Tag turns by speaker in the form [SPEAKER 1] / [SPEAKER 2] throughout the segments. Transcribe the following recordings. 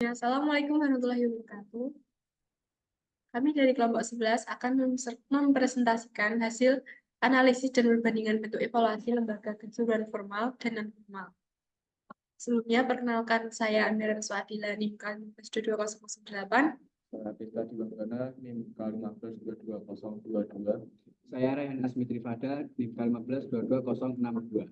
[SPEAKER 1] Assalamualaikum warahmatullahi wabarakatuh. Kami dari kelompok 11 akan mempresentasikan hasil analisis dan perbandingan bentuk evaluasi lembaga kejuruan formal dan non-formal. Sebelumnya, perkenalkan saya Andara Swadila NIM K152008.
[SPEAKER 2] Saya Pista Diwangana NIM K15222022.
[SPEAKER 3] Saya Rayhan Asmi Trifada NIM K15222062.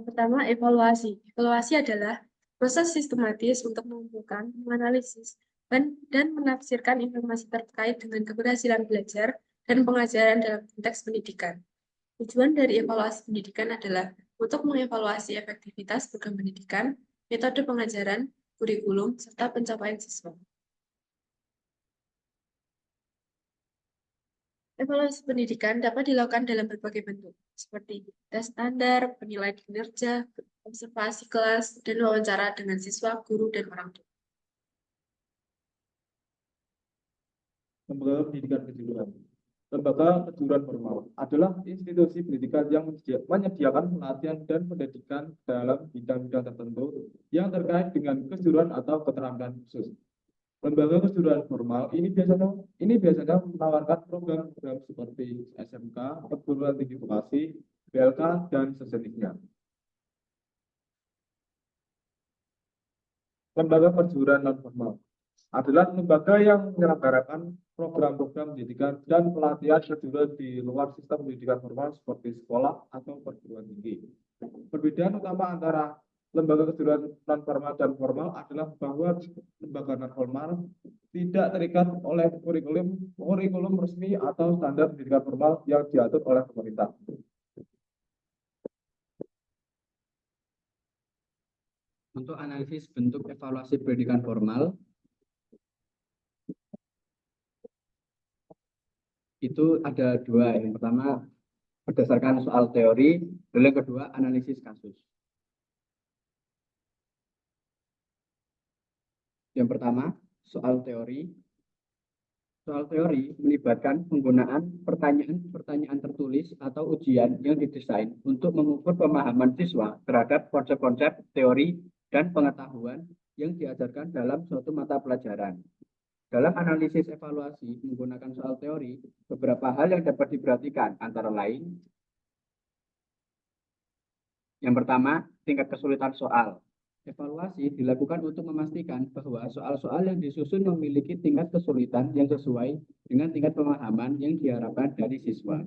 [SPEAKER 1] Pertama, evaluasi. Evaluasi adalah proses sistematis untuk mengumpulkan, menganalisis, dan menafsirkan informasi terkait dengan keberhasilan belajar dan pengajaran dalam konteks pendidikan. Tujuan dari evaluasi pendidikan adalah untuk mengevaluasi efektivitas program pendidikan, metode pengajaran, kurikulum, serta pencapaian siswa. Evaluasi pendidikan dapat dilakukan dalam berbagai bentuk, seperti tes standar, penilaian kinerja, observasi kelas, dan wawancara dengan siswa, guru, dan orang tua.
[SPEAKER 2] Lembaga pendidikan kejuruan. Lembaga kejuruan formal adalah institusi pendidikan yang menyediakan pelatihan dan pendidikan dalam bidang-bidang tertentu yang terkait dengan kejuruan atau keterampilan khusus. Lembaga kejuruan formal ini biasanya menawarkan program-program seperti SMK, perguruan tinggi vokasi, BLK, dan sejenisnya. Lembaga kejuruan non formal adalah lembaga yang menyelenggarakan program-program pendidikan dan pelatihan kejuruan di luar sistem pendidikan formal seperti sekolah atau perguruan tinggi. Perbedaan utama antara lembaga kejuruan non formal dan formal adalah bahwa lembaga non formal tidak terikat oleh kurikulum resmi atau standar pendidikan formal yang diatur oleh pemerintah.
[SPEAKER 3] Untuk analisis bentuk evaluasi pendidikan formal, itu ada dua. Yang pertama, berdasarkan soal teori, dan yang kedua, analisis kasus. Yang pertama, soal teori. Soal teori melibatkan penggunaan pertanyaan tertulis atau ujian yang didesain untuk mengukur pemahaman siswa terhadap konsep-konsep teori dan pengetahuan yang diajarkan dalam suatu mata pelajaran. Dalam analisis evaluasi menggunakan soal teori, beberapa hal yang dapat diperhatikan antara lain, yang pertama, tingkat kesulitan soal. Evaluasi dilakukan untuk memastikan bahwa soal-soal yang disusun memiliki tingkat kesulitan yang sesuai dengan tingkat pemahaman yang diharapkan dari siswa.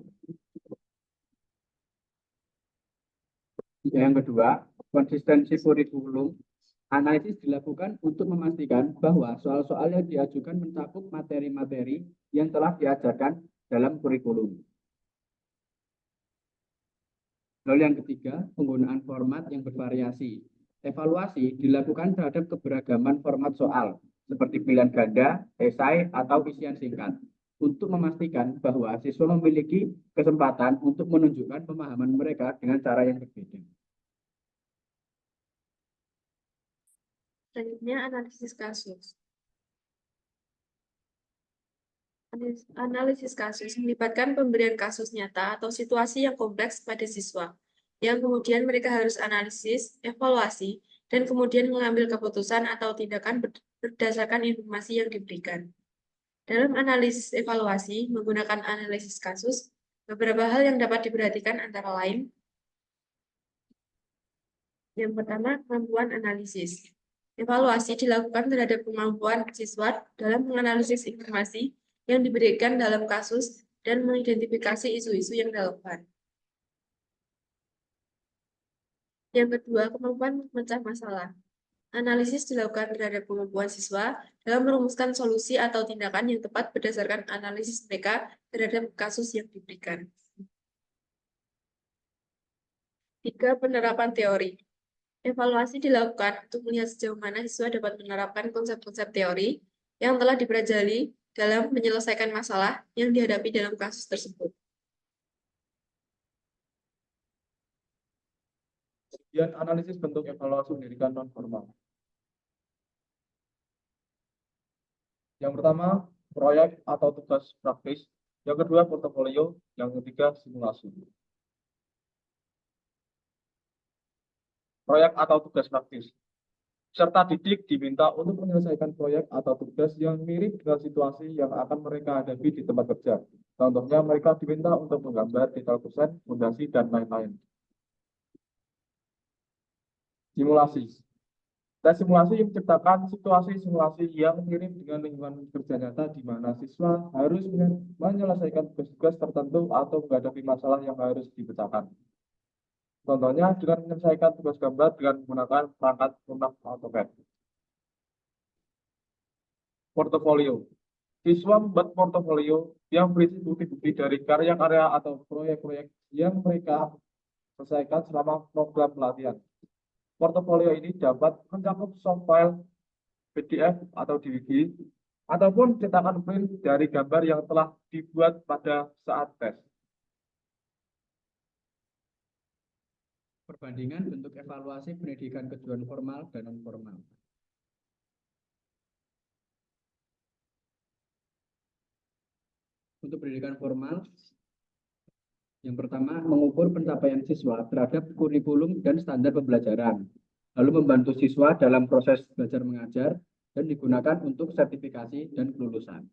[SPEAKER 3] Yang kedua, konsistensi kurikulum. Analisis dilakukan untuk memastikan bahwa soal-soal yang diajukan mencakup materi-materi yang telah diajarkan dalam kurikulum. Lalu yang ketiga, penggunaan format yang bervariasi. Evaluasi dilakukan terhadap keberagaman format soal, seperti pilihan ganda, esai, atau isian singkat, untuk memastikan bahwa siswa memiliki kesempatan untuk menunjukkan pemahaman mereka dengan cara yang berbeda.
[SPEAKER 1] Selanjutnya, analisis kasus. Analisis kasus melibatkan pemberian kasus nyata atau situasi yang kompleks pada siswa, yang kemudian mereka harus analisis, evaluasi, dan kemudian mengambil keputusan atau tindakan berdasarkan informasi yang diberikan. Dalam analisis evaluasi menggunakan analisis kasus, beberapa hal yang dapat diperhatikan antara lain. Yang pertama, kemampuan analisis. Evaluasi dilakukan terhadap kemampuan siswa dalam menganalisis informasi yang diberikan dalam kasus dan mengidentifikasi isu-isu yang relevan. Yang kedua, kemampuan memecah masalah. Analisis dilakukan terhadap kemampuan siswa dalam merumuskan solusi atau tindakan yang tepat berdasarkan analisis mereka terhadap kasus yang diberikan. 3. Penerapan teori. Evaluasi dilakukan untuk melihat sejauh mana siswa dapat menerapkan konsep-konsep teori yang telah dipelajari dalam menyelesaikan masalah yang dihadapi dalam kasus tersebut.
[SPEAKER 2] Kemudian analisis bentuk evaluasi pendidikan non formal. Yang pertama, proyek atau tugas praktis. Yang kedua, portofolio. Yang ketiga, simulasi. Proyek atau tugas praktis. Peserta didik diminta untuk menyelesaikan proyek atau tugas yang mirip dengan situasi yang akan mereka hadapi di tempat kerja. Contohnya, mereka diminta untuk menggambar detail kusen, fondasi, dan lain-lain. Simulasi. Tes simulasi menciptakan situasi simulasi yang mirip dengan lingkungan kerja nyata di mana siswa harus menyelesaikan tugas-tugas tertentu atau menghadapi masalah yang harus dipecahkan. Contohnya dengan menyelesaikan tugas gambar dengan menggunakan perangkat lunak AutoCAD. Portofolio. Siswa membuat portofolio yang berisi bukti-bukti dari karya-karya atau proyek-proyek yang mereka selesaikan selama program pelatihan. Portofolio ini dapat mencakup soft file, PDF atau DVD, ataupun cetakan print dari gambar yang telah dibuat pada saat tes.
[SPEAKER 3] Perbandingan bentuk evaluasi pendidikan kejuruan formal dan non-formal. Untuk pendidikan formal, yang pertama, mengukur pencapaian siswa terhadap kurikulum dan standar pembelajaran, lalu membantu siswa dalam proses belajar mengajar, dan digunakan untuk sertifikasi dan kelulusan.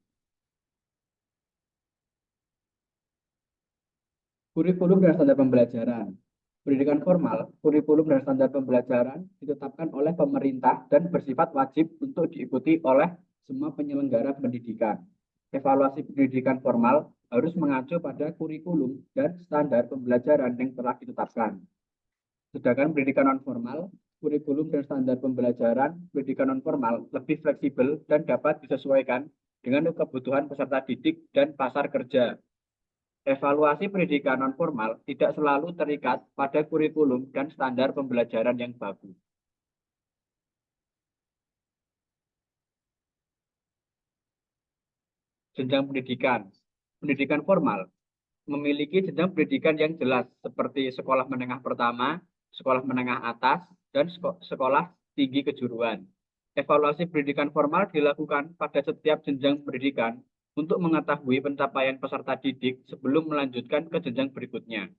[SPEAKER 3] Kurikulum dan standar pembelajaran. Pendidikan formal, kurikulum dan standar pembelajaran ditetapkan oleh pemerintah dan bersifat wajib untuk diikuti oleh semua penyelenggara pendidikan. Evaluasi pendidikan formal harus mengacu pada kurikulum dan standar pembelajaran yang telah ditetapkan. Sedangkan pendidikan non-formal, kurikulum dan standar pembelajaran pendidikan non-formal lebih fleksibel dan dapat disesuaikan dengan kebutuhan peserta didik dan pasar kerja. Evaluasi pendidikan non-formal tidak selalu terikat pada kurikulum dan standar pembelajaran yang baku. Jenjang pendidikan. Pendidikan formal memiliki jenjang pendidikan yang jelas seperti sekolah menengah pertama, sekolah menengah atas, dan sekolah tinggi kejuruan. Evaluasi pendidikan formal dilakukan pada setiap jenjang pendidikan untuk mengetahui pencapaian peserta didik sebelum melanjutkan ke jenjang berikutnya.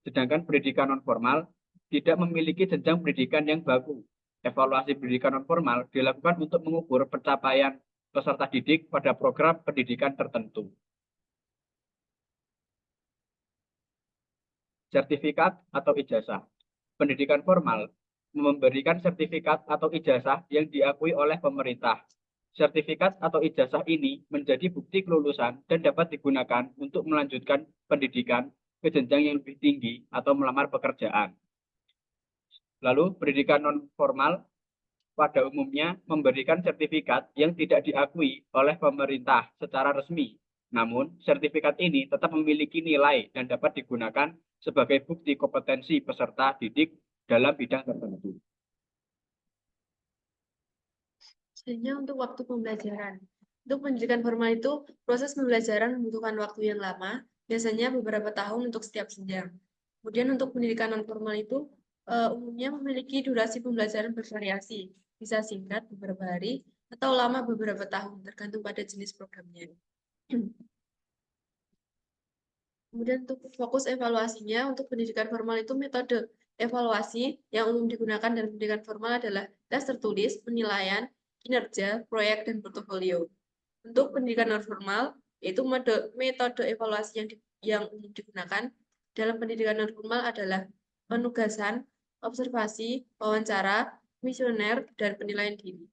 [SPEAKER 3] Sedangkan pendidikan non-formal tidak memiliki jenjang pendidikan yang baku. Evaluasi pendidikan non-formal dilakukan untuk mengukur pencapaian peserta didik pada program pendidikan tertentu. Sertifikat atau ijazah. Pendidikan formal memberikan sertifikat atau ijazah yang diakui oleh pemerintah. Sertifikat atau ijazah ini menjadi bukti kelulusan dan dapat digunakan untuk melanjutkan pendidikan ke jenjang yang lebih tinggi atau melamar pekerjaan. Lalu, pendidikan non-formal pada umumnya memberikan sertifikat yang tidak diakui oleh pemerintah secara resmi. Namun, sertifikat ini tetap memiliki nilai dan dapat digunakan sebagai bukti kompetensi peserta didik dalam bidang tertentu.
[SPEAKER 1] Selanjutnya untuk waktu pembelajaran. Untuk pendidikan formal itu, proses pembelajaran membutuhkan waktu yang lama, biasanya beberapa tahun untuk setiap jenjang. Kemudian untuk pendidikan non-formal itu, umumnya memiliki durasi pembelajaran bervariasi, bisa singkat beberapa hari, atau lama beberapa tahun, tergantung pada jenis programnya. Kemudian untuk fokus evaluasinya, untuk pendidikan formal itu metode evaluasi yang umum digunakan dalam pendidikan formal adalah tes tertulis, penilaian, kinerja, proyek, dan portofolio. Untuk pendidikan non-formal, yaitu metode evaluasi yang umum digunakan dalam pendidikan non-formal adalah penugasan, observasi, wawancara, kuesioner, dan penilaian diri.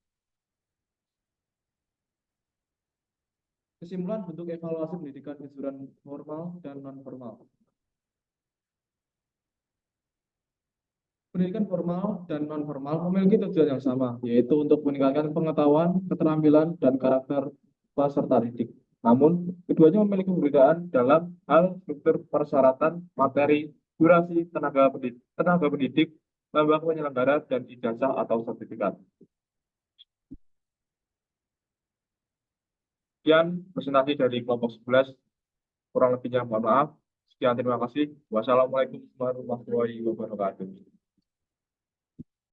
[SPEAKER 2] Kesimpulan bentuk evaluasi pendidikan kejuruan formal dan non-formal. Pendidikan formal dan non-formal memiliki tujuan yang sama, yaitu untuk meningkatkan pengetahuan, keterampilan, dan karakter peserta didik. Namun, keduanya memiliki perbedaan dalam hal struktur persyaratan, materi, durasi, tenaga pendidik, lembaga penyelenggara, dan ijazah atau sertifikat. Sekian presentasi dari kelompok 11, kurang lebihnya mohon maaf. Sekian, terima kasih. Wassalamualaikum warahmatullahi wabarakatuh.